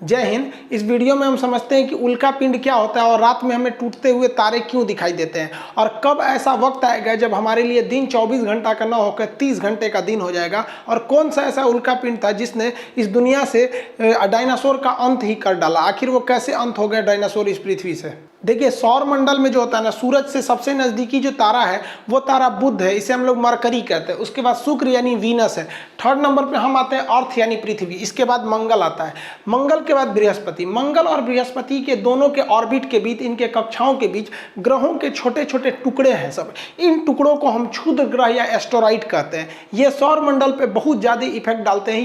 जय हिंद। इस वीडियो में हम समझते हैं कि उल्का पिंड क्या होता है और रात में हमें टूटते हुए तारे क्यों दिखाई देते हैं और कब ऐसा वक्त आएगा जब हमारे लिए दिन 24 घंटा का न होकर 30 घंटे का दिन हो जाएगा और कौन सा ऐसा उल्का पिंड था जिसने इस दुनिया से डायनासोर का अंत ही कर डाला। आखिर वो कैसे अंत हो गए डायनासोर इस पृथ्वी से। देखिए, सौर मंडल में जो होता है ना, सूरज से सबसे नज़दीकी जो तारा है वो तारा बुध है, इसे हम लोग मरकरी कहते हैं। उसके बाद शुक्र यानी वीनस है। थर्ड नंबर पे हम आते हैं अर्थ यानी पृथ्वी। इसके बाद मंगल आता है। मंगल के बाद बृहस्पति। मंगल और बृहस्पति के दोनों के ऑर्बिट के बीच, इनके कक्षाओं के बीच ग्रहों के छोटे छोटे टुकड़े हैं सब। इन टुकड़ों को हम क्षुद्र ग्रह या एस्टेरॉइड कहते हैं। ये सौर मंडल पे बहुत ज़्यादा इफेक्ट डालते हैं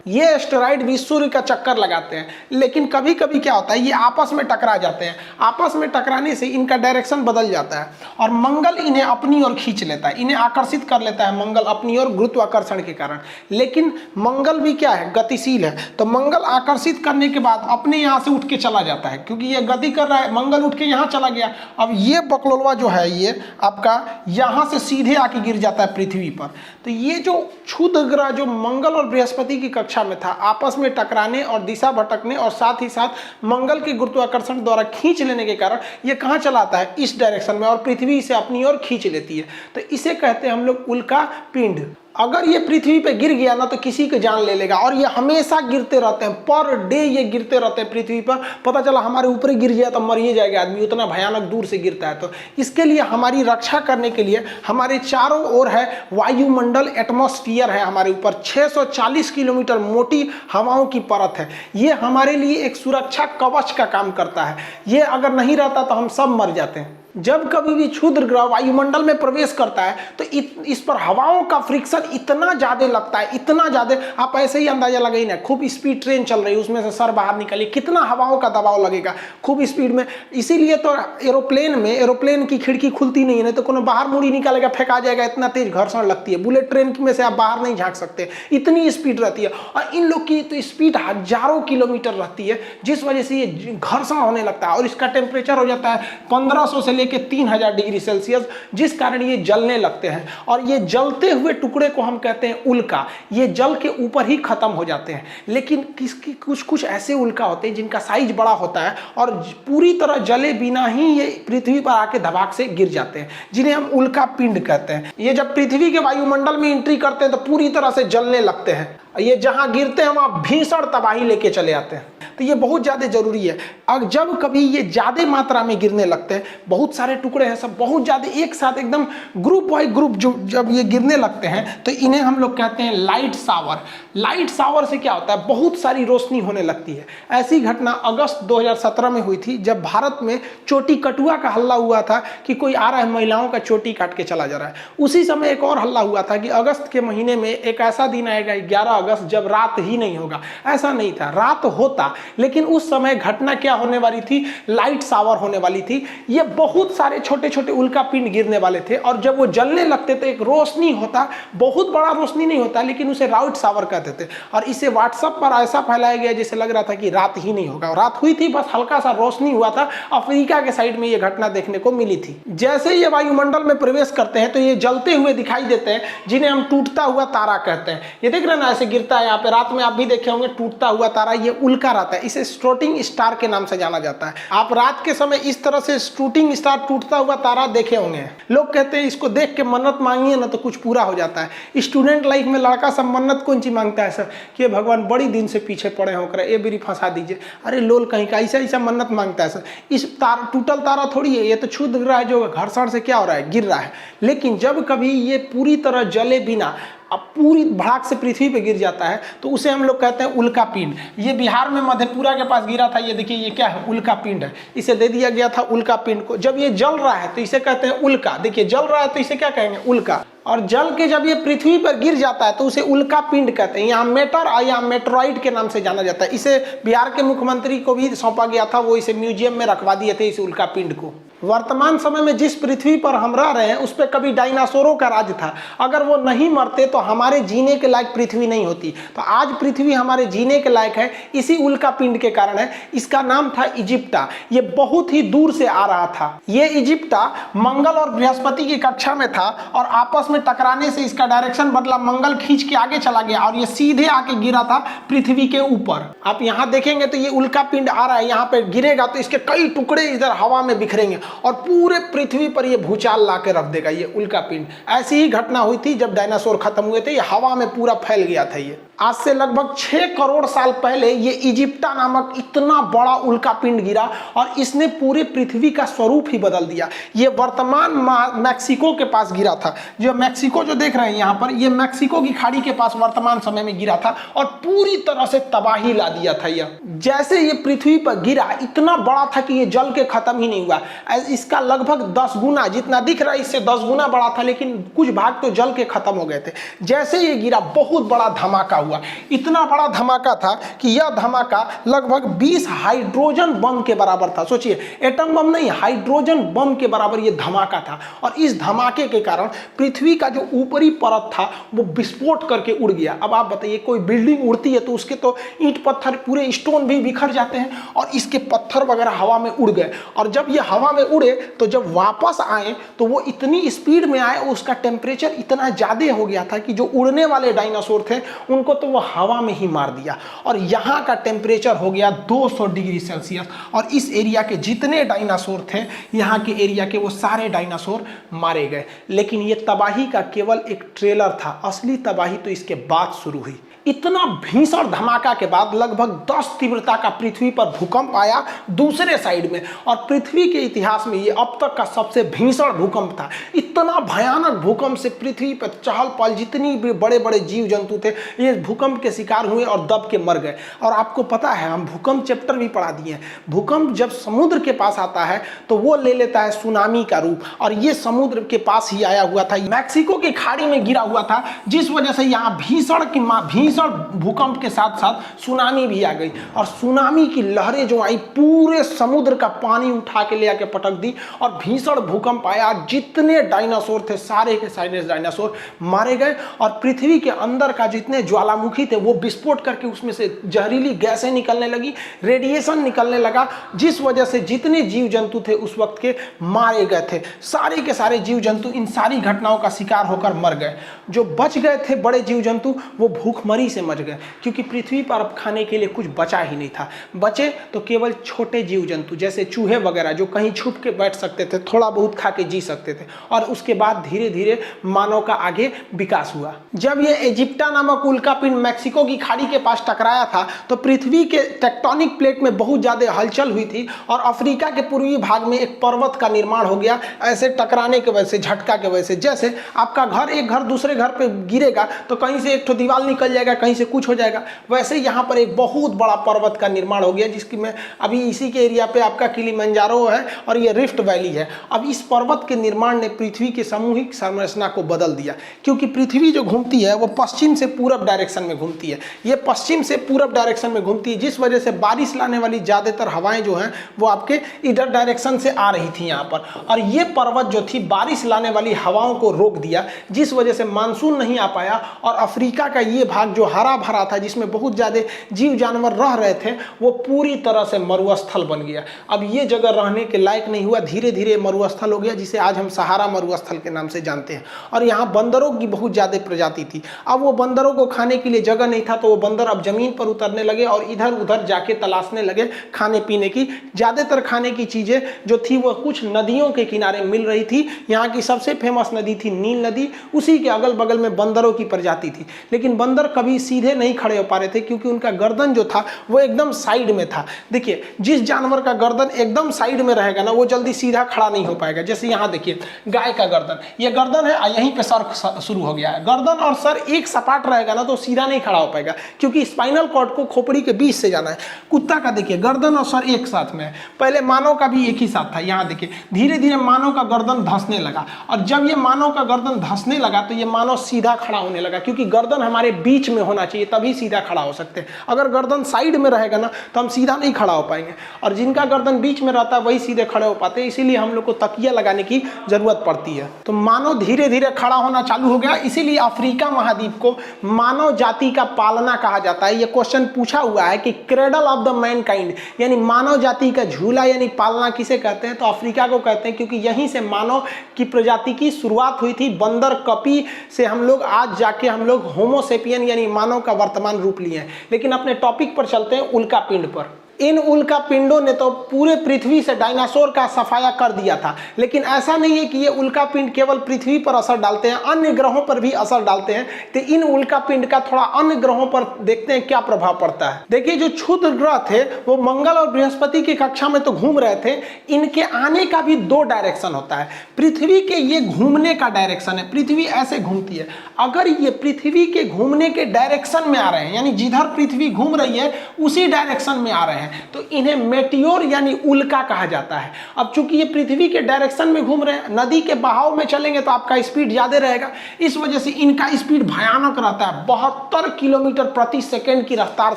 ये एस्टेरॉइड भी सूर्य का चक्कर लगाते हैं, लेकिन कभी कभी क्या होता है, ये आपस में टकरा जाते हैं। आपस में टकराने से इनका डायरेक्शन बदल जाता है और मंगल इन्हें अपनी ओर खींच लेता है, इन्हें आकर्षित कर लेता है मंगल अपनी ओर गुरुत्वाकर्षण के कारण। लेकिन मंगल भी क्या है, गतिशील है। तो मंगल आकर्षित करने के बाद अपने यहाँ से उठ के चला जाता है, क्योंकि ये गति कर रहा है। मंगल उठ के यहाँ चला गया। अब ये बकलोलवा जो है ये आपका यहाँ से सीधे आके गिर जाता है पृथ्वी पर। तो ये जो क्षुद्र ग्रह जो मंगल और बृहस्पति की कक्षा में था, आपस में टकराने और दिशा भटकने और साथ ही साथ मंगल के गुरुत्वाकर्षण द्वारा खींच लेने के कारण ये कहाँ चलाता है, इस डायरेक्शन में, और पृथ्वी इसे अपनी ओर खींच लेती है। तो इसे कहते हैं हम लोग उल्का पिंड। अगर ये पृथ्वी पे गिर गया ना तो किसी की जान ले लेगा, और ये हमेशा गिरते रहते हैं, पर डे ये गिरते रहते हैं पृथ्वी पर। पता चला हमारे ऊपर ही गिर गया तो मर ही जाएगा आदमी, उतना भयानक दूर से गिरता है। तो इसके लिए हमारी रक्षा करने के लिए हमारे चारों ओर है वायुमंडल, एटमॉस्फियर है हमारे ऊपर। 640 किलोमीटर मोटी हवाओं की परत है। ये हमारे लिए एक सुरक्षा कवच का काम करता है। ये अगर नहीं रहता तो हम सब मर जाते हैं। जब कभी भी क्षुद्र ग्रह वायुमंडल में प्रवेश करता है तो इस पर हवाओं का फ्रिक्शन इतना ज़्यादा लगता है, इतना ज़्यादा, आप ऐसे ही अंदाजा लगाइए ना। खूब स्पीड ट्रेन चल रही है, उसमें से सर बाहर निकलिए, कितना हवाओं का दबाव लगेगा खूब स्पीड में। इसीलिए तो एरोप्लेन की खिड़की खुलती नहीं है, तो कोनो बाहर मुड़ी निकालेगा, फेंका जाएगा, इतना तेज घर्षण लगती है। बुलेट ट्रेन में से आप बाहर नहीं झांक सकते, इतनी स्पीड रहती है। और इन लोग की तो स्पीड हजारों किलोमीटर रहती है, जिस वजह से ये घर्षण होने लगता है और इसका टेम्परेचर हो जाता है 1500 से लेके 3000 डिग्री सेल्सियस, जिस कारण ये जलने लगते हैं। और ये जलते हुए टुकड़े को हम कहते हैं उल्का। ये जल के ऊपर ही खत्म हो जाते हैं। लेकिन किसकी कुछ ऐसे उल्का होते हैं जिनका साइज बड़ा होता है और पूरी तरह जले बिना ही ये पृथ्वी पर आके धमाक से गिर जाते हैं, जिन्हें हम उल्का पिंड कहते हैं। ये जब पृथ्वी के वायुमंडल में एंट्री करते हैं तो पूरी तरह से जलने लगते हैं। ये जहां गिरते हैं वहां भीषण तबाही लेके चले आते हैं। तो ये बहुत ज़्यादा जरूरी है। अब जब कभी ये ज़्यादा मात्रा में गिरने लगते हैं, बहुत सारे टुकड़े हैं सब बहुत ज़्यादा एक साथ एकदम ग्रुप बाय ग्रुप जब ये गिरने लगते हैं तो इन्हें हम लोग कहते हैं लाइट शावर। लाइट शावर से क्या होता है, बहुत सारी रोशनी होने लगती है। ऐसी घटना अगस्त 2017 में हुई थी, जब भारत में चोटी कटुआ का हल्ला हुआ था कि कोई आ रहा है महिलाओं का चोटी काट के चला जा रहा है। उसी समय एक और हल्ला हुआ था कि अगस्त के महीने में एक ऐसा दिन आएगा 11 अगस्त जब रात ही नहीं होगा। ऐसा नहीं था, रात होता, लेकिन उस समय घटना क्या होने वाली थी, लाइट शावर होने वाली थी। ये बहुत सारे छोटे छोटे उल्का पिंड गिरने वाले थे और जब वो जलने लगते थे एक रोशनी होता, बहुत बड़ा रोशनी नहीं होता, लेकिन उसे लाइट शावर कहते थे। और इसे व्हाट्सएप पर ऐसा फैलाया गया जैसे लग रहा था कि रात ही नहीं होगा। रात हुई थी, बस हल्का सा रोशनी हुआ था। अफ्रीका के साइड में ये घटना देखने को मिली थी। जैसे ये वायुमंडल में प्रवेश करते हैं तो ये जलते हुए दिखाई देते हैं, जिन्हें हम टूटता हुआ तारा कहते हैं। ये देख रहे हैं ना, ऐसे गिरता है यहाँ पे, रात में आप भी देखे होंगे टूटता हुआ तारा, ये उल्का रहता है। इसे शूटिंग स्टार के नाम से जाना जाता है। आप रात के समय इस तरह से शूटिंग स्टार टूटता हुआ तारा देखे होंगे। लोग कहते हैं इसको देख के मन्नत मांगिए ना तो कुछ पूरा हो जाता है। स्टूडेंट लाइफ में लड़का सब मन्नत कौन सी मांगता है सर, कि भगवान बड़ी दिन से पीछे पड़े होकर ये बेरी फंसा दीजिए। अरे लोल कहीं का ऐसा मन्नत मांगता है सर। इस टूटल तारा थोड़ी है, ये तो क्षुद्र ग्रह जो घर्षण से क्या हो रहा है, गिर रहा है। लेकिन जब कभी ये पूरी तरह जले बिना अब पूरी भड़ाक से पृथ्वी पे गिर जाता है तो उसे हम लोग कहते हैं उल्का पिंड। ये बिहार में मधेपुरा के पास गिरा था। ये देखिए, ये क्या है, उल्का पिंड है। इसे दे दिया गया था उल्का पिंड को। जब ये जल रहा है तो इसे कहते हैं उल्का। देखिए, जल रहा है तो इसे क्या कहेंगे, उल्का। और जल के जब ये पृथ्वी पर गिर जाता है तो उसे उल्का पिंड कहते हैं। यहाँ मेटर और यहाँ मेट्रॉइड के नाम से जाना जाता है। इसे बिहार के मुख्यमंत्री को भी सौंपा गया था, वो इसे म्यूजियम में रखवा दिए थे इस उल्का पिंड को। वर्तमान समय में जिस पृथ्वी पर हम रह रहे हैं उस पर कभी डायनासोरों का राज था। अगर वो नहीं मरते तो हमारे जीने के लायक पृथ्वी नहीं होती। तो आज पृथ्वी हमारे जीने के लायक है इसी उल्का पिंड के कारण है। इसका नाम था इजिप्टा। ये बहुत ही दूर से आ रहा था। ये इजिप्टा मंगल और बृहस्पति की कक्षा में था और आपस में टकराने से इसका डायरेक्शन बदला, मंगल खींच के आगे चला गया और ये सीधे आके गिरा था पृथ्वी के ऊपर। आप यहाँ देखेंगे तो ये उल्का पिंड आ रहा है, यहाँ पे गिरेगा तो इसके कई टुकड़े इधर हवा में बिखरेंगे और पूरे पृथ्वी पर ये भूचाल ला के रख देगा ये उल्का पिंड। ऐसी ही घटना हुई थी जब डायनासोर खत्म हुए थे, ये हवा में पूरा फैल गया था। ये आज से लगभग 6 करोड़ साल पहले ये इजिप्टा नामक इतना बड़ा उल्का पिंड गिरा और इसने पूरे पृथ्वी का स्वरूप ही बदल दिया। ये वर्तमान मैक्सिको के पास गिरा था। जो मैक्सिको जो देख रहे हैं यहाँ पर, ये मैक्सिको की खाड़ी के पास वर्तमान समय में गिरा था और पूरी तरह से तबाही ला दिया था। यह जैसे ये पृथ्वी पर गिरा इतना बड़ा था कि ये जल के खत्म ही नहीं हुआ। इसका लगभग 10 गुना, जितना दिख रहा है इससे 10 गुना बड़ा था, लेकिन कुछ भाग तो जल के खत्म हो गए थे। जैसे ये गिरा बहुत बड़ा धमाका हुआ। इतना बड़ा धमाका था कि यह धमाका लगभग 20 हाइड्रोजन बम के बराबर था। सोचिए, एटम बम नहीं, हाइड्रोजन बम के बराबर यह धमाका था। और इस धमाके के कारण पृथ्वी का जो ऊपरी परत था वो विस्फोट करके उड़ गया। अब आप बताइए, कोई बिल्डिंग उड़ती है तो उसके तो ईंट पत्थर पूरे स्टोन भी बिखर जाते हैं और इसके पत्थर वगैरह हवा में उड़ गए। और जब ये हवा में उड़े तो जब वापस आए तो वो इतनी स्पीड में आए, उसका टेम्परेचर इतना ज्यादा हो गया था कि जो उड़ने वाले डायनासोर थे उनको तो वो हवा में ही मार दिया। और यहाँ का टेम्परेचर हो गया 200 डिग्री सेल्सियस। और इस एरिया के जितने डायनासोर थे, यहाँ के एरिया के, वो सारे डायनासोर मारे गए। लेकिन ये तबाही का केवल एक ट्रेलर था, असली तबाही तो इसके बाद शुरू हुई। इतना भीषण धमाका के बाद लगभग 10 तीव्रता का पृथ्वी पर भूकंप आया दूसरे साइड में। और पृथ्वी के इतिहास में ये अब तक का सबसे भीषण भूकंप था। इतना भयानक भूकंप से पृथ्वी पर चहल पहल, जितनी भी बड़े बड़े जीव जंतु थे ये भूकंप के शिकार हुए और दब के मर गए। और आपको पता है, हम भूकंप चैप्टर भी पढ़ा दिए हैं। भूकंप जब समुद्र के पास आता है तो वो ले लेता है सुनामी का रूप, और ये समुद्र के पास ही आया हुआ था। मैक्सिको की खाड़ी में गिरा हुआ था, जिस वजह से यहाँ भीषण भूकंप के साथ साथ सुनामी भी आ गई। और सुनामी की लहरें जो आई, पूरे समुद्र का पानी उठा के ले आके पटक दी और भीषण भूकंप आया। जितने डायनासोर थे सारे के सारे डायनासोर मारे गए और पृथ्वी के अंदर का जितने ज्वालामुखी थे वो विस्फोट करके उसमें से जहरीली गैसें निकलने लगी, रेडिएशन निकलने लगा, जिस वजह से जितने जीव जंतु थे उस वक्त के मारे गए थे। सारे के सारे जीव जंतु इन सारी घटनाओं का शिकार होकर मर गए। जो बच गए थे बड़े जीव जंतु वो भूखमरी से मर गए, क्योंकि पृथ्वी पर अब खाने के लिए कुछ बचा ही नहीं था। बचे तो केवल छोटे जीव जंतु जैसे चूहे वगैरह, जो कहीं छुप के बैठ सकते थे, थोड़ा बहुत खा के जी सकते थे। और उसके बाद धीरे धीरे मानव का आगे विकास हुआ। जब ये इजिप्टा नामक उल्का पिंड मैक्सिको की खाड़ी के पास टकराया था तो पृथ्वी के टेक्टोनिक प्लेट में बहुत ज्यादा हलचल हुई थी और अफ्रीका के पूर्वी भाग में एक पर्वत का निर्माण हो गया, ऐसे टकराने की वजह से, झटका की वजह से। जैसे आपका घर, एक घर दूसरे घर पे गिरेगा तो कहीं से एक तो दीवार निकल जाएगा, कहीं से कुछ हो जाएगा, वैसे यहाँ पर एक बहुत बड़ा पर्वत का निर्माण हो गया, जिसकी मैं अभी इसी के एरिया पे आपका किलिमंजारो है और ये रिफ्ट वैली है। अब इस पर्वत के निर्माण ने पृथ्वी की सामूहिक संरचना को बदल दिया, क्योंकि पृथ्वी जो घूमती है वो पश्चिम से पूरब डायरेक्शन में घूमती है। ये पश्चिम से पूरब डायरेक्शन में घूमती है, जिस वजह से बारिश लाने वाली ज्यादातर हवाएं जो हैं वो आपके इधर डायरेक्शन से आ रही थी यहाँ पर। और ये पर्वत जो थी बारिश लाने वाली हवाओं को रोक दिया, जिस वजह से मानसून नहीं आ पाया और अफ्रीका का ये भाग जो हरा भरा था, जिसमें बहुत ज्यादा जीव जानवर रह रहे थे, वो पूरी तरह से मरुस्थल बन गया। अब ये जगह रहने के लायक नहीं हुआ, धीरे धीरे मरुस्थल हो गया, जिसे आज हम सहारा मरुस्थल के नाम से जानते हैं। और यहाँ बंदरों की बहुत ज्यादा प्रजाति थी। अब वो बंदरों को खाने के लिए जगह नहीं था, तो वो बंदर अब जमीन पर उतरने लगे और इधर उधर जाके तलाशने लगे खाने पीने की। ज्यादातर खाने की चीजें जो थी वो कुछ नदियों के किनारे मिल रही थी। यहाँ की सबसे फेमस नदी थी नील नदी, उसी के अगल बगल में बंदरों की प्रजाति थी। लेकिन बंदर कभी सीधे नहीं खड़े हो पा रहे थे, क्योंकि उनका गर्दन जो था वो एकदम साइड में था। देखिए, जिस जानवर का गर्दन एकदम साइड में रहेगा ना, वो जल्दी सीधा खड़ा नहीं हो पाएगा। जैसे यहाँ देखिए, गाय का गर्दन, ये गर्दन है, यहीं पे सर शुरू हो गया है। गर्दन और सर एक सपाट रहेगा ना तो सीधा नहीं खड़ा हो पाएगा, क्योंकि स्पाइनल कॉर्ड को खोपड़ी के बीच से जाना है। कुत्ता का देखिए, गर्दन और सर एक साथ में है। पहले मानव का भी एक ही साथ था। यहाँ देखिए, धीरे धीरे मानव का गर्दन धंसने लगा, और जब ये मानव का गर्दन धंसने लगा तो ये मानव सीधा खड़ा होने लगा, क्योंकि गर्दन हमारे बीच में में होना चाहिए, तभी सीधा खड़ा हो सकते हैं। अगर गर्दन साइड में रहेगा ना तो हम सीधा नहीं खड़ा हो पाएंगे, और जिनका गर्दन बीच में रहता है वही सीधे खड़े हो पाते हैं। इसीलिए हम लोग को तकिया लगाने की जरूरत पड़ती है। तो मानव धीरे धीरे खड़ा होना चालू हो गया, इसीलिए अफ्रीका महाद्वीप को मानव जाति का पालना कहा जाता है। ये क्वेश्चन पूछा हुआ है कि क्रेडल ऑफ द मैनकाइंड यानी मानव जाति का झूला यानी पालना किसे कहते हैं, तो अफ्रीका को कहते हैं, क्योंकि यहीं से मानव की प्रजाति की शुरुआत हुई थी। बंदर कपी से हम लोग आज जाके हम लोग होमोसेपियन यानी मानव का वर्तमान रूप लिए हैं। लेकिन अपने टॉपिक पर चलते हैं, उल्का पिंड पर। इन उल्का पिंडों ने तो पूरे पृथ्वी से डायनासोर का सफाया कर दिया था, लेकिन ऐसा नहीं है कि ये उल्का पिंड केवल पृथ्वी पर असर डालते हैं, अन्य ग्रहों पर भी असर डालते हैं। तो इन उल्का पिंड का थोड़ा अन्य ग्रहों पर देखते हैं क्या प्रभाव पड़ता है। देखिए, जो क्षुद्र ग्रह थे वो मंगल और बृहस्पति की कक्षा में तो घूम रहे थे, इनके आने का भी दो डायरेक्शन होता है। पृथ्वी के ये घूमने का डायरेक्शन है, पृथ्वी ऐसे घूमती है। अगर ये पृथ्वी के घूमने के डायरेक्शन में आ रहे हैं, यानी जिधर पृथ्वी घूम रही है उसी डायरेक्शन में आ रहे हैं, तो इन्हें मेटियोर यानी उल्का कहा जाता है। अब चूंकि ये पृथ्वी के डायरेक्शन में घूम रहे हैं, नदी के बहाव में चलेंगे तो आपका स्पीड ज्यादा रहेगा, इस वजह से इनका स्पीड भयानक रहता है। 72 किलोमीटर प्रति सेकंड की रफ्तार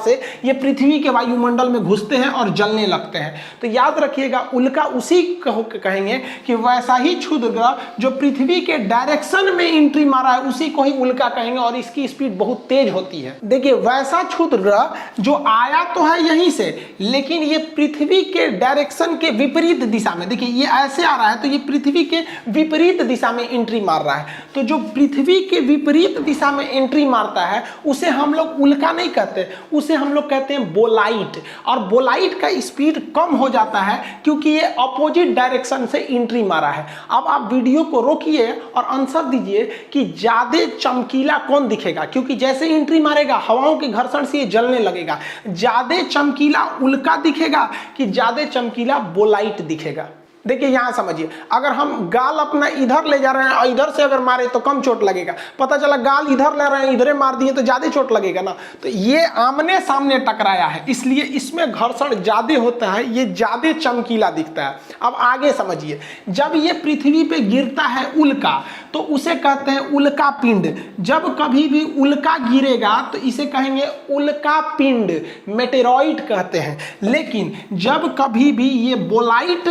से ये पृथ्वी के वायुमंडल में घुसते हैं और जलने लगते हैं। तो याद रखिएगा, उल्का उसी को कहेंगे कि वैसा ही क्षुद्र ग्रह जो पृथ्वी के डायरेक्शन में एंट्री मारा है उसी को ही उल्का कहेंगे, और इसकी स्पीड बहुत तेज होती है। देखिए, वैसा क्षुद्र ग्रह जो आया तो है यहीं से, लेकिन ये पृथ्वी के डायरेक्शन के विपरीत दिशा में, देखिए ये ऐसे आ रहा है तो ये पृथ्वी के विपरीत दिशा में एंट्री मार रहा है। तो जो पृथ्वी के विपरीत दिशा में एंट्री मारता है उसे हम लोग उल्का नहीं कहते, उसे हम लोग कहते हैं बोलाइट। और बोलाइट का स्पीड कम हो जाता है क्योंकि ये अपोजिट डायरेक्शन से एंट्री मारा है। अब आप वीडियो को रोकिए और आंसर दीजिए कि ज्यादा चमकीला कौन दिखेगा, क्योंकि जैसे एंट्री मारेगा हवाओं के घर्षण से ये जलने लगेगा। ज्यादा चमकीला उल्का दिखेगा कि ज्यादा चमकीला बोलाइट दिखेगा। देखिए यहां समझिए, अगर हम गाल अपना इधर ले जा रहे हैं और इधर से अगर मारे तो कम चोट लगेगा, पता चला गाल इधर ले रहे हैं इधरे मार दिए तो ज्यादा चोट लगेगा ना। तो ये आमने सामने टकराया है, इसलिए इसमें घर्षण ज्यादा होता है, ये ज्यादा चमकीला दिखता है। अब आगे समझिए, जब ये पृथ्वी पे गिरता है उल्का तो उसे कहते हैं उल्का पिंड। जब कभी भी उल्का गिरेगा तो इसे कहेंगे उल्का पिंड, मेटेरॉइड कहते हैं। लेकिन जब कभी भी ये बोलाइट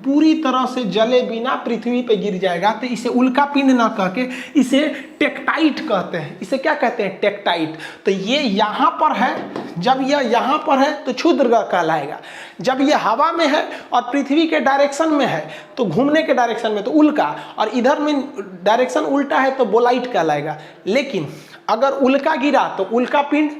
पूरी तरह से जले बिना पृथ्वी पे गिर जाएगा तो इसे उल्का पिंड ना कह के इसे टेक्टाइट कहते हैं। इसे क्या कहते हैं? टेक्टाइट। तो ये यहाँ पर है, जब यह यहाँ पर है तो क्षुद्र ग्रह कहलाएगा। जब ये हवा में है और पृथ्वी के डायरेक्शन में है तो घूमने के डायरेक्शन में तो उल्का, और इधर में डायरेक्शन उल्टा है तो बोलाइट कहलाएगा। लेकिन अगर उल्का गिरा तो उल्का पिंड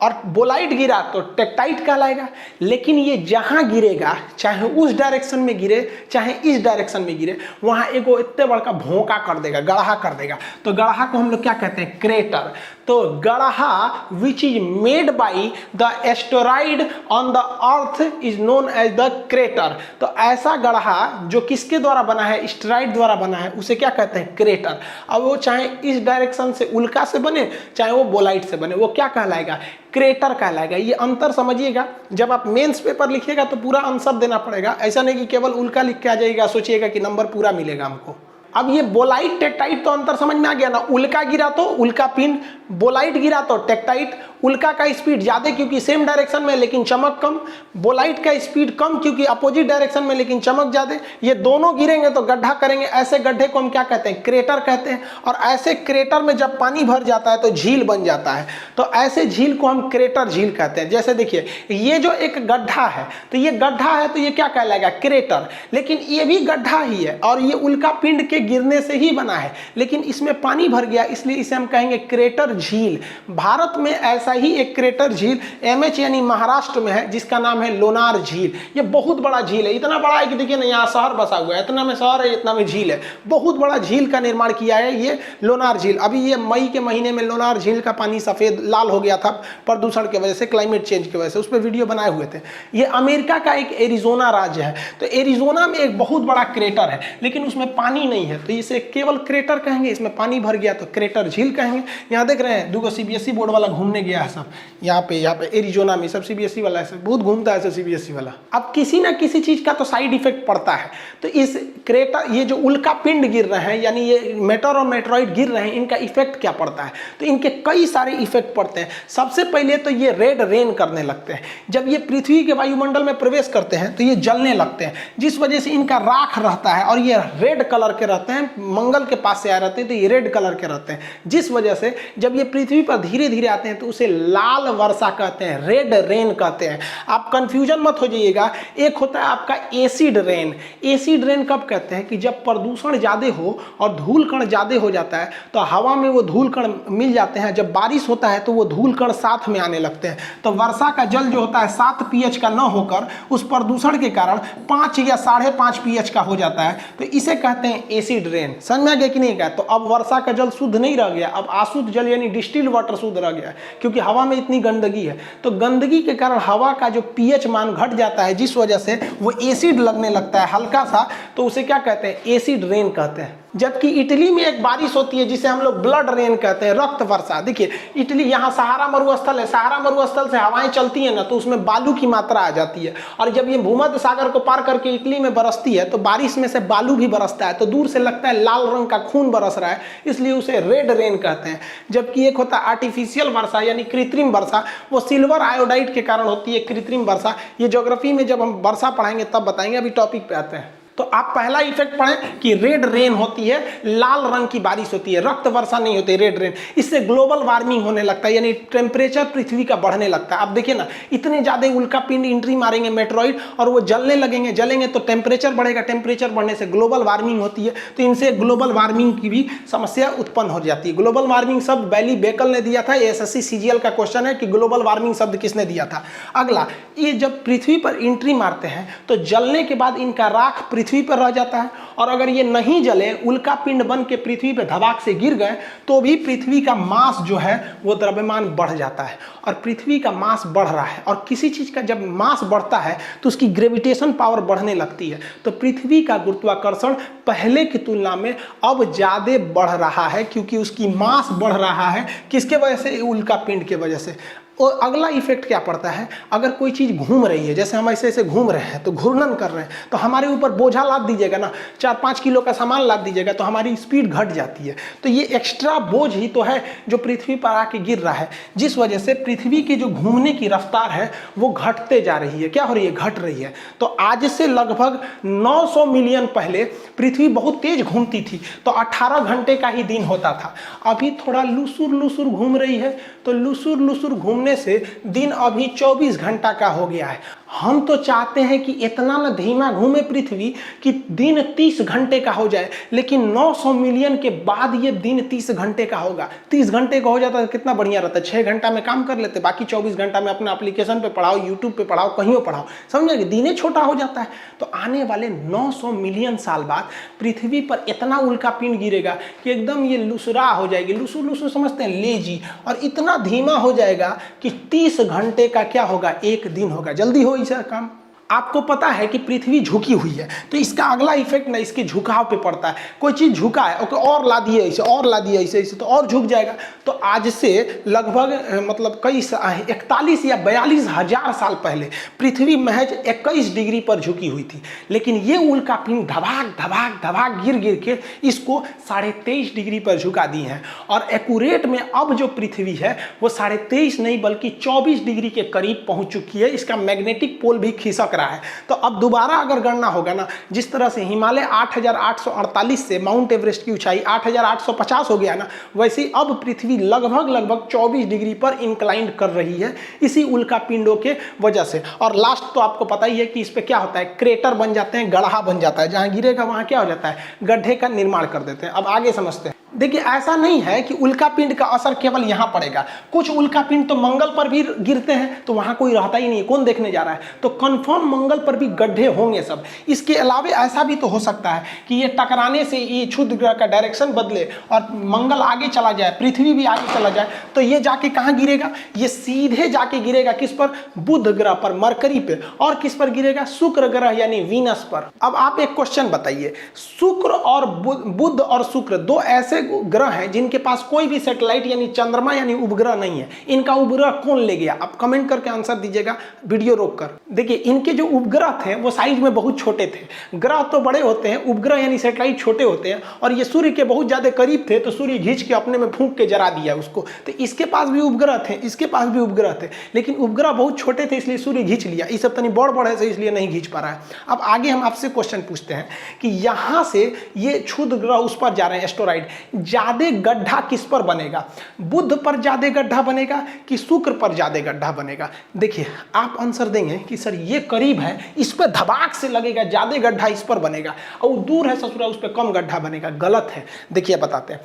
और बोलाइट गिरा तो टेक्टाइट कहलाएगा। लेकिन ये जहां गिरेगा, चाहे उस डायरेक्शन में गिरे चाहे इस डायरेक्शन में गिरे, वहां एगो इतने बड़का भोंका कर देगा, गड़हा कर देगा। तो गड़हा को हम लोग क्या कहते हैं? क्रेटर। तो गड़हा which is made by the asteroid on the earth is known as the crater. तो ऐसा गड़हा जो किसके द्वारा बना है? एस्टेरॉइड द्वारा बना है, उसे क्या कहते हैं? क्रेटर। अब वो चाहे इस डायरेक्शन से उल्का से बने चाहे वो बोलाइट से बने, वो क्या कहलाएगा? क्रेटर कहलाएगा। ये अंतर समझिएगा, जब आप मेंस पेपर लिखिएगा तो पूरा आंसर देना पड़ेगा। ऐसा नहीं कि केवल उल्का लिख के आ जाएगा, सोचिएगा कि नंबर पूरा मिलेगा हमको। अब ये बोलाइट टेक्टाइट तो अंतर समझ में आ गया ना। उल्का गिरा तो उल्का पिंड, बोलाइट गिरा तो टेक्टाइट। उल्का का स्पीड ज्यादा क्योंकि सेम डायरेक्शन में लेकिन चमक कम, बोलाइट का स्पीड कम क्योंकि अपोजिट डायरेक्शन में लेकिन चमक ज्यादा। ये दोनों गिरेंगे तो गड्ढा करेंगे, ऐसे गड्ढे को हम क्या कहते हैं? क्रेटर कहते हैं। और ऐसे क्रेटर में जब पानी भर जाता है तो झील बन जाता है, तो ऐसे झील को हम क्रेटर झील कहते हैं। जैसे देखिए, ये जो एक गड्ढा है तो ये गड्ढा है तो ये क्या कहलाएगा? क्रेटर। लेकिन ये भी गड्ढा ही है और ये उल्का पिंड के गिरने से ही बना है, लेकिन इसमें पानी भर गया इसलिए इसे हम कहेंगे क्रेटर झील। भारत में ऐसा ही एक क्रेटर झील एमएच यानी महाराष्ट्र में है जिसका नाम है लोनार झील। ये बहुत बड़ा झील है, इतना बड़ा है कि देखिए ना यहाँ शहर बसा हुआ है, इतना में शहर है इतना में झील है। बहुत बड़ा झील का निर्माण किया है ये लोनार झील। अभी ये मई के महीने में लोनार झील का पानी सफेद लाल हो गया था प्रदूषण की वजह से, क्लाइमेट चेंज की वजह से। उस पर वीडियो बनाए हुए थे। ये अमेरिका का एक एरिजोना राज्य है, तो एरिजोना में एक बहुत बड़ा क्रेटर है लेकिन उसमें पानी नहीं है। है तो इसे केवल क्रेटर कहेंगे, इसमें पानी भर गया तो क्रेटर झील कहेंगे। यहाँ देख रहे हैं 2 सीबीएसई बोर्ड वाला घूमने गया है सब, यहाँ पे एरिजोना में सब सीबीएसई वाला है, बहुत घूमता है सीबीएसई वाला। अब किसी ना किसी चीज का तो साइड इफेक्ट पड़ता है, तो इस क्रेटर, ये जो उल्का पिंड गिर रहे हैं यानी ये मेटर और मेट्रॉइड गिर रहे हैं, इनका इफेक्ट क्या पड़ता है? तो इनके कई सारे इफेक्ट पड़ते हैं। सबसे पहले तो ये रेड रेन करने लगते हैं। जब ये पृथ्वी के वायुमंडल में प्रवेश करते हैं तो ये जलने लगते हैं, जिस वजह से इनका राख रहता है और ये रेड कलर के रहते हैं, मंगल के पास से आए रहते हैं तो ये रेड कलर के रहते हैं, जिस वजह से जब ये पृथ्वी पर धीरे धीरे आते हैं तो उसे लाल वर्षा कहते हैं, रेड रेन कहते हैं। आप कंफ्यूजन मत हो जाइएगा। एक होता है आपका एसिड रेन। एसिड रेन कब कहते हैं? कि जब प्रदूषण ज़्यादा हो और धूल कण ज़्यादा हो जाता है तो हवा में वो धूल कण मिल जाते हैं, जब बारिश होता है तो वो धूल कण साथ में आने लगते हैं, तो वर्षा का जल जो होता है 7 pH का न होकर उस प्रदूषण के कारण 5 या 5.5 pH का हो जाता है, तो इसे कहते हैं एसिड रेन। समझ में आ गया कि नहीं? तो अब वर्षा का जल शुद्ध नहीं रह गया, अब अशुद्ध जल यानी डिस्टिल्ड वाटर शुद्ध रह गया, क्योंकि हवा में इतनी गंदगी है। तो गंदगी के कारण हवा का जो pH मान घट जाता है, जिस वजह से वो एसिड लगने लगता है हल्का सा, तो उसे क्या कहते हैं? एसिड रेन कहते हैं। जबकि इटली में एक बारिश होती है जिसे हम लोग ब्लड रेन कहते हैं, रक्त वर्षा। देखिए इटली, यहाँ सहारा मरुस्थल है, सहारा मरुस्थल से हवाएं चलती हैं ना, तो उसमें बालू की मात्रा आ जाती है, और जब ये भूमध्य सागर को पार करके इटली में बरसती है तो बारिश में से बालू भी बरसता है, तो दूर से लगता है लाल रंग का खून बरस रहा है, इसलिए उसे रेड रेन कहते हैं। जबकि एक होता है आर्टिफिशियल वर्षा यानी कृत्रिम वर्षा, वो सिल्वर आयोडाइड के कारण होती है कृत्रिम वर्षा। ये ज्योग्राफी में जब हम वर्षा पढ़ाएंगे तब बताएंगे, अभी टॉपिक पे आते हैं। तो आप पहला इफेक्ट पढ़ें कि रेड रेन होती है, लाल रंग की बारिश होती है, रक्त वर्षा नहीं होती, रेड रेन। इससे ग्लोबल वार्मिंग होने लगता है, यानी टेम्परेचर पृथ्वी का बढ़ने लगता है। आप देखिए ना, इतने ज्यादा उल्का पिंड एंट्री मारेंगे मेट्रॉइड और वो जलने लगेंगे, जलेंगे तो टेम्परेचर बढ़ेगा, टेम्परेचर बढ़ने से ग्लोबल वार्मिंग होती है, तो इनसे ग्लोबल वार्मिंग की भी समस्या उत्पन्न हो जाती है। ग्लोबल वार्मिंग शब्द बैली बेकल ने दिया था, एसएससी सीजीएल का क्वेश्चन है कि ग्लोबल वार्मिंग शब्द किसने दिया था। अगला, ये जब पृथ्वी पर एंट्री मारते हैं तो जलने के बाद इनका राख पृथ्वी पर रह जाता है, और अगर ये नहीं जले, उल्का पिंड बन के पृथ्वी पर धमाक से गिर गए, तो भी पृथ्वी का मास जो है वो द्रव्यमान बढ़ जाता है, और पृथ्वी का मास बढ़ रहा है, और किसी चीज का जब मास बढ़ता है तो उसकी ग्रेविटेशन पावर बढ़ने लगती है, तो पृथ्वी का गुरुत्वाकर्षण पहले की तुलना में अब ज्यादा बढ़ रहा है, क्योंकि उसकी मास बढ़ रहा है। किसके वजह से? उल्का पिंड के वजह से। और अगला इफेक्ट क्या पड़ता है? अगर कोई चीज़ घूम रही है, जैसे हम ऐसे ऐसे घूम रहे हैं तो घूर्णन कर रहे हैं, तो हमारे ऊपर बोझा लाद दीजिएगा ना, 4-5 किलो का सामान लाद दीजिएगा तो हमारी स्पीड घट जाती है। तो ये एक्स्ट्रा बोझ ही तो है जो पृथ्वी पर आके गिर रहा है, जिस वजह से पृथ्वी की जो घूमने की रफ्तार है वो घटते जा रही है। क्या हो रही है? घट रही है। तो आज से लगभग 900 मिलियन पहले पृथ्वी बहुत तेज घूमती थी, तो 18 घंटे का ही दिन होता था। अभी थोड़ा लुसुर लुसुर घूम रही है, तो लुसुर लुसुर घूमने से दिन अभी 24 घंटा का हो गया है। हम तो चाहते हैं कि इतना न धीमा घूमे पृथ्वी कि दिन 30 घंटे का हो जाए, लेकिन 900 मिलियन के बाद ये दिन 30 घंटे का होगा। 30 घंटे का हो जाता तो कितना बढ़िया रहता, 6 घंटा में काम कर लेते, बाकी 24 घंटा में अपना एप्लीकेशन पे पढ़ाओ, यूट्यूब पे पढ़ाओ, कहीं पढ़ाओ। समझे? दिने छोटा हो जाता है। तो आने वाले 900 मिलियन साल बाद पृथ्वी पर इतना उल्का पिंड गिरेगा कि एकदम ये लुसरा हो जाएगी। लुसुर लुसुर समझते हैं, लेजी, और इतना धीमा हो जाएगा कि 30 घंटे का क्या होगा? एक दिन होगा। जल्दी हो इसका काम। आपको पता है कि पृथ्वी झुकी हुई है, तो इसका अगला इफेक्ट ना इसके झुकाव पे पड़ता है। कोई चीज झुका है, ओके, और ला दिए ऐसे, और ला दिए ऐसे ऐसे, तो और झुक जाएगा। तो आज से लगभग मतलब कई 41 या 42 हजार साल पहले पृथ्वी महज 21 डिग्री पर झुकी हुई थी, लेकिन ये उल्का पिंड धबाक धबाक धबाक गिर गिर के इसको 23.5 डिग्री पर झुका दी है। और एक्यूरेट में अब जो पृथ्वी है वो 23.5 नहीं बल्कि 24 डिग्री के करीब पहुंच चुकी है। इसका मैग्नेटिक पोल भी खिसक रहा है। तो अब दोबारा अगर गणना होगा ना, जिस तरह से हिमालय 8848 से माउंट एवरेस्ट की ऊंचाई 8850 हो गया ना, वैसे अब पृथ्वी लगभग 24 डिग्री पर इंक्लाइंड कर रही है इसी उल्का पिंडों के वजह से। और लास्ट तो आपको पता ही है कि इस पे क्या होता है, क्रेटर बन जाते हैं, गड्ढा बन जाता है, जहां गिरेगा वहां क्या हो जाता है, गड्ढे का निर्माण कर देते हैं। अब आगे समझते हैं। देखिए ऐसा नहीं है कि उल्का पिंड का असर केवल यहाँ पड़ेगा, कुछ उल्का पिंड तो मंगल पर भी गिरते हैं तो वहाँ कोई रहता ही नहीं, कौन देखने जा रहा है, तो कंफर्म मंगल पर भी गड्ढे होंगे सब। इसके अलावा ऐसा भी तो हो सकता है कि ये टकराने से ये क्षुद्र ग्रह का डायरेक्शन बदले और मंगल आगे चला जाए, पृथ्वी भी आगे चला जाए, तो ये जाके कहाँ गिरेगा, ये सीधे जाके गिरेगा किस पर, बुध ग्रह पर, मरकरी पे, और किस पर गिरेगा, शुक्र ग्रह यानी वीनस पर। अब आप एक क्वेश्चन बताइए, शुक्र और बुध और शुक्र दो ऐसे ग्रह हैं जिनके पास कोई भी सैटेलाइट यानी चंद्रमा यानी उपग्रह नहीं है, इनका उपग्रह कौन ले गया, आप कमेंट करके आंसर दीजिएगा वीडियो रोककर। देखिए इनके जो उपग्रह थे वो साइज में बहुत छोटे थे, ग्रह तो बड़े होते हैं, उपग्रह यानी सैटेलाइट छोटे होते हैं, और ये सूर्य के बहुत ज्यादा करीब थे तो सूर्य खींच के अपने में फूंक के जला दिया उसको, तो इसके पास भी उपग्रह थे, इसके पास भी उपग्रह थे, लेकिन उपग्रह बहुत छोटे थे इसलिए सूर्य खींच लिया, ये सब तनी बड़ बड़ है इसलिए नहीं खींच पा रहा है। अब आगे हम आपसे क्वेश्चन पूछते हैं कि यहां से ये क्षुद्र ग्रह उस पर जा रहे हैं, एस्टेरॉइड, ज्यादा गड्ढा किस पर बनेगा, बुध पर ज्यादा गड्ढा बनेगा कि शुक्र पर ज्यादा गड्ढा बनेगा। देखिए आप आंसर देंगे कि सर ये करीब है, इस पर धबाक से लगेगा, ज्यादा गड्ढा इस पर बनेगा, और दूर है ससुरा उस पर कम गड्ढा बनेगा। गलत है, देखिए बताते हैं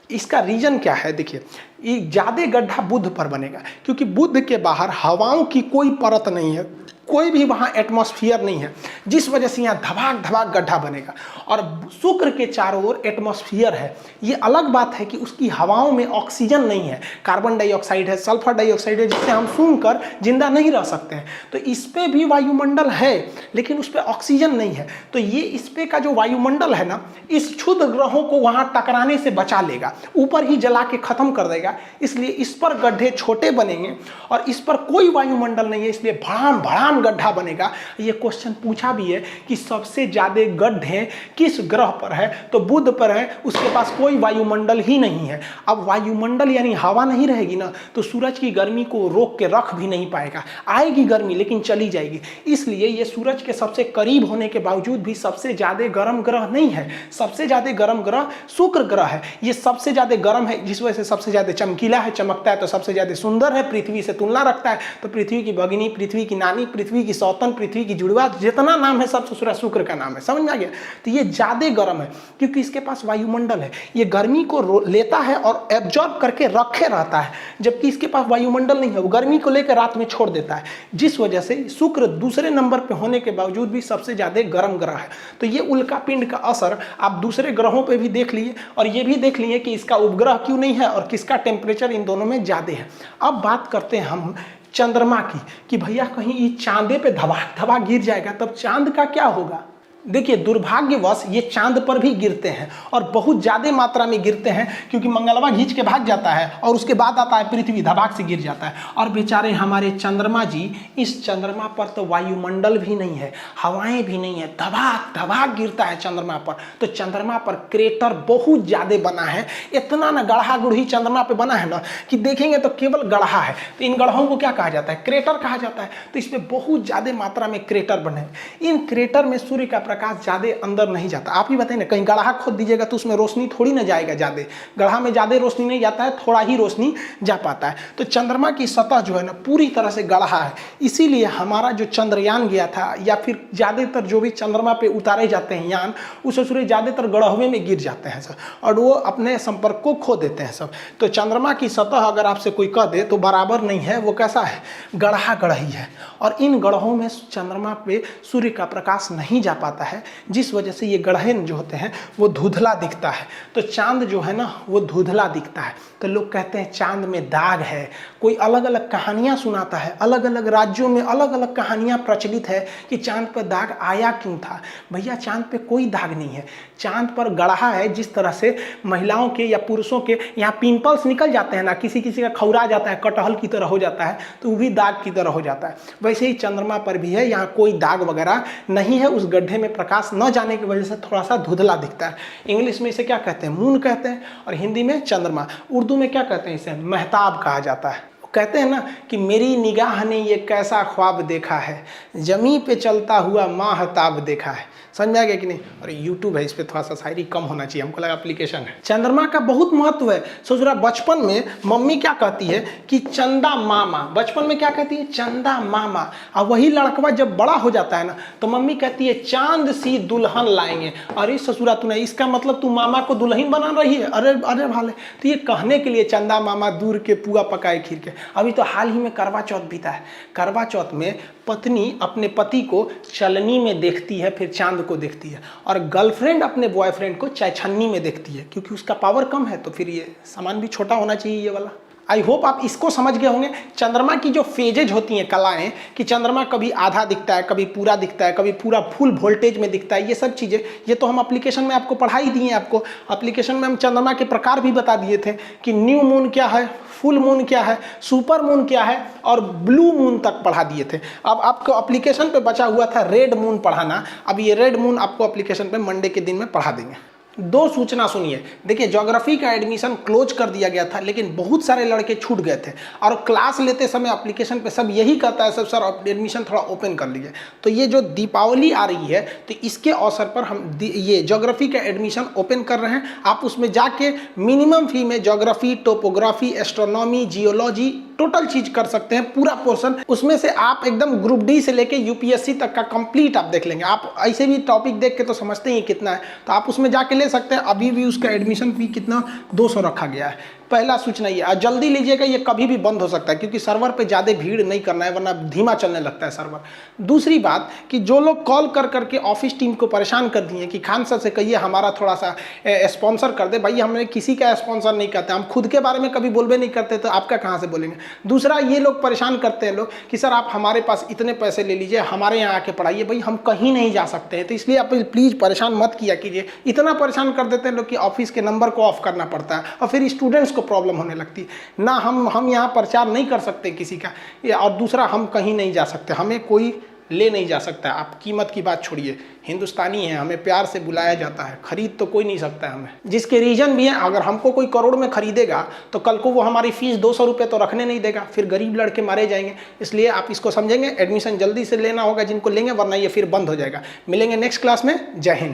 इसका रीजन क्या है। देखिए ये ज्यादा गड्ढा बुध पर बनेगा क्योंकि बुध के बाहर हवाओं की कोई परत नहीं है, कोई भी वहां एटमॉस्फेयर नहीं है, जिस वजह से यहाँ धबाक धबाक गड्ढा बनेगा। और शुक्र के चारों ओर एटमॉस्फेयर है, ये अलग बात है कि उसकी हवाओं में ऑक्सीजन नहीं है, कार्बन डाइऑक्साइड है, सल्फर डाइऑक्साइड है, जिससे हम सूंघकर जिंदा नहीं रह सकते हैं। तो इस पे भी वायुमंडल है लेकिन उस पर ऑक्सीजन नहीं है, तो ये इस पे का जो वायुमंडल है ना, इस क्षुद्र ग्रहों को वहां टकराने से बचा लेगा, ऊपर ही जला के खत्म कर देगा, इसलिए इस पर गड्ढे छोटे बनेंगे और इस पर कोई वायुमंडल नहीं है, इसलिए भड़ाम भड़ाम गड्ढा बनेगा। ये क्वेश्चन पूछा भी है कि सबसे ज्यादा गड्ढे किस ग्रह पर है, तो बुध पर है, उसके पास कोई वायुमंडल ही नहीं है। अब वायुमंडल यानी हवा नहीं रहेगी ना, तो सूरज की गर्मी को रोक के रख भी नहीं पाएगा, आएगी गर्मी लेकिन चली जाएगी, इसलिए ये सूरज के सबसे करीब होने के बावजूद भी सबसे ज्यादा गर्म ग्रह नहीं है। सबसे ज्यादा गर्म ग्रह शुक्र ग्रह है, ये सबसे ज्यादा गर्म है, जिस वजह से सबसे ज्यादा चमकीला है, चमकता है, तो सबसे ज्यादा सुंदर है, पृथ्वी से तुलना रखता है, तो पृथ्वी की भगिनी, पृथ्वी की नानी, पृथ्वी की सौतन, पृथ्वी की जुड़वा, जितना नाम है सब ससुरा शुक्र का नाम है, समझ में आ गया। तो ये ज्यादा गर्म है क्योंकि इसके पास वायुमंडल है, ये गर्मी को लेता है और एब्जॉर्ब करके रखे रहता है, जबकि इसके पास वायुमंडल नहीं है, वो गर्मी को लेकर रात में छोड़ देता है, जिस वजह से शुक्र दूसरे नंबर पे होने के बावजूद भी सबसे ज्यादा गर्म ग्रह है। तो ये उल्का पिंड का असर आप दूसरे ग्रहों पे भी देख लिए और ये भी देख लिए कि इसका उपग्रह क्यों नहीं है और किसका टेम्परेचर इन दोनों में ज्यादा है। अब बात करते हैं हम चंद्रमा की कि भैया कहीं ये चांदे पे धबाक धबाक गिर जाएगा तब चांद का क्या होगा। देखिए दुर्भाग्यवश ये चांद पर भी गिरते हैं और बहुत ज़्यादा मात्रा में गिरते हैं क्योंकि मंगलवा खींच के भाग जाता है और उसके बाद आता है पृथ्वी, धबाक से गिर जाता है। और बेचारे हमारे चंद्रमा जी, इस चंद्रमा पर तो वायुमंडल भी नहीं है, हवाएं भी नहीं है, धबाक धबाक गिरता है चंद्रमा पर। तो चंद्रमा पर क्रेटर बहुत ज़्यादा बना है, इतना ना गढ़ा गुढ़ी चंद्रमा पर बना है ना कि देखेंगे तो केवल गढ़ा है। तो इन गढ़ों को क्या कहा जाता है, क्रेटर कहा जाता है। तो इसमें बहुत ज़्यादा मात्रा में क्रेटर बने, इन क्रेटर में सूर्य का प्रकाश ज्यादा अंदर नहीं जाता। आप ही बताइए ना, कहीं गड्ढा खोद दीजिएगा तो उसमें रोशनी थोड़ी ना जाएगा, ज्यादा गड्ढा में ज्यादा रोशनी नहीं जाता है, थोड़ा ही रोशनी जा पाता है। तो चंद्रमा की सतह जो है ना पूरी तरह से गड्ढा है, इसीलिए हमारा जो चंद्रयान गया था या फिर ज्यादातर जो भी चंद्रमा पे उतारे जाते हैं यान, उस सूर्य ज्यादातर गड्ढे में गिर जाते हैं सब और वो अपने संपर्क को खो देते हैं सब। तो चंद्रमा की सतह अगर आपसे कोई कह दे तो बराबर नहीं है, वो कैसा है, गड्ढा गढ़ही है। और इन गड्ढों में चंद्रमा पे सूर्य का प्रकाश नहीं जा पाता है, जिस वजह से ये गड्ढे जो होते हैं वो धुंधला दिखता है। तो चांद जो है ना वो धुंधला दिखता है। तो लोग कहते हैं चांद में दाग है, कोई अलग अलग कहानियां सुनाता है, अलग अलग राज्यों में अलग अलग कहानियां प्रचलित है कि चांद पर दाग आया क्यों था। भैया चांद पे कोई दाग नहीं है, चांद पर गड्ढा है। जिस तरह से महिलाओं के या पुरुषों के यहाँ पिंपल्स निकल जाते हैं ना, किसी किसी का खौरा जाता है, कटहल की तरह हो जाता है, तो वो भी दाग की तरह हो जाता है। वैसे ही चंद्रमा पर भी है, यहाँ कोई दाग वगैरह नहीं है, उस गड्ढे में प्रकाश न जाने की वजह से थोड़ा सा धुंधला दिखता है। इंग्लिश में इसे क्या कहते हैं, मून कहते हैं, और हिंदी में चंद्रमा। उर्दू में क्या कहते हैं, इसे महताब कहा जाता है। कहते हैं ना कि मेरी निगाह ने ये कैसा ख्वाब देखा है, जमी पे चलता हुआ माहताब देखा है। समझ में आ गया कि नहीं? और YouTube है, इस पर थोड़ा सा शायरी कम होना चाहिए, हमको लगा एप्लीकेशन है। चंद्रमा का बहुत महत्व है। सोच रहा बचपन में मम्मी क्या कहती है कि चंदा मामा, बचपन में क्या कहती है? चंदा मामा। और वही लड़कवा जब बड़ा हो जाता है ना तो मम्मी कहती है चांद सी दुल्हन लाएंगे। अरे ससुरा तूने, इसका मतलब तू मामा को दुल्हन बना रही है? अरे अरे भाले, तो ये कहने के लिए चंदा मामा दूर के पुआ पकाए खीर के। अभी तो हाल ही में करवा चौथ बीता है। करवा चौथ में पत्नी अपने पति को चलनी में देखती है, फिर चांद को देखती है, और गर्लफ्रेंड अपने बॉयफ्रेंड को चायछन्नी में देखती है, क्योंकि उसका पावर कम है। तो फिर ये सामान भी छोटा होना चाहिए ये वाला। आई होप आप इसको समझ गए होंगे। चंद्रमा की जो फेजेज होती हैं, कलाएं, कि चंद्रमा कभी आधा दिखता है, कभी पूरा दिखता है, कभी पूरा फुल वोल्टेज में दिखता है, ये सब चीज़ें ये तो हम एप्लीकेशन में आपको पढ़ा ही दिए। आपको एप्लीकेशन में हम चंद्रमा के प्रकार भी बता दिए थे कि न्यू मून क्या है, फुल मून क्या है, सुपर मून क्या है, और ब्लू मून तक पढ़ा दिए थे। अब आपको एप्लीकेशन पे बचा हुआ था रेड मून पढ़ाना। अब ये रेड मून आपको एप्लीकेशन पे मंडे के दिन में पढ़ा देंगे। दो सूचना सुनिए। देखिए, ज्योग्राफी का एडमिशन क्लोज कर दिया गया था, लेकिन बहुत सारे लड़के छूट गए थे, और क्लास लेते समय एप्लीकेशन पे सब यही कहता है सर एडमिशन थोड़ा ओपन कर लीजिए। तो ये जो दीपावली आ रही है, तो इसके अवसर पर हम ये ज्योग्राफी का एडमिशन ओपन कर रहे हैं। आप उसमें जाके मिनिमम फी में geography, topography, astronomy, geology total चीज कर सकते हैं, पूरा पोर्शन। उसमें से आप एकदम ग्रुप डी से लेके यूपीएससी तक का कंप्लीट आप देख लेंगे। आप ऐसे भी टॉपिक देख के तो समझते ही कितना है, तो आप उसमें जाके ले सकते हैं। अभी भी उसका एडमिशन फी कितना 200 रखा गया है। पहला सूचना ये, और जल्दी लीजिएगा, ये कभी भी बंद हो सकता है, क्योंकि सर्वर पे ज़्यादा भीड़ नहीं करना है, वरना धीमा चलने लगता है सर्वर। दूसरी बात कि जो लोग कॉल कर करके ऑफिस टीम को परेशान कर दिए कि खान सर से कहिए हमारा थोड़ा सा स्पॉन्सर कर दे, भाई हमने किसी का स्पॉन्सर नहीं करते, हम खुद के बारे में कभी बोलबे नहीं करते, तो आपका कहाँ से बोलेंगे। दूसरा, ये लोग परेशान करते हैं लोग कि सर आप हमारे पास इतने पैसे ले लीजिए, हमारे यहाँ आके पढ़ाइए। भाई हम कहीं नहीं जा सकते हैं, तो इसलिए आप प्लीज़ परेशान मत किया कीजिए। इतना परेशान कर देते हैं लोग कि ऑफिस के नंबर को ऑफ करना पड़ता है, और फिर स्टूडेंट्स को प्रॉब्लम होने लगती है ना। हम यहाँ प्रचार नहीं कर सकते किसी का, और दूसरा हम कहीं नहीं जा सकते, हमें कोई ले नहीं जा सकता। आप कीमत की बात छोड़िए, हिंदुस्तानी है, हमें प्यार से बुलाया जाता है, खरीद तो कोई नहीं सकता है हमें। जिसके रीजन भी है, अगर हमको कोई करोड़ में खरीदेगा तो कल को वो हमारी फीस 200 रुपये तो रखने नहीं देगा, फिर गरीब लड़के मारे जाएंगे। इसलिए आप इसको समझेंगे, एडमिशन जल्दी से लेना होगा जिनको लेंगे, वरना ये फिर बंद हो जाएगा। मिलेंगे नेक्स्ट क्लास में। जय हिंद।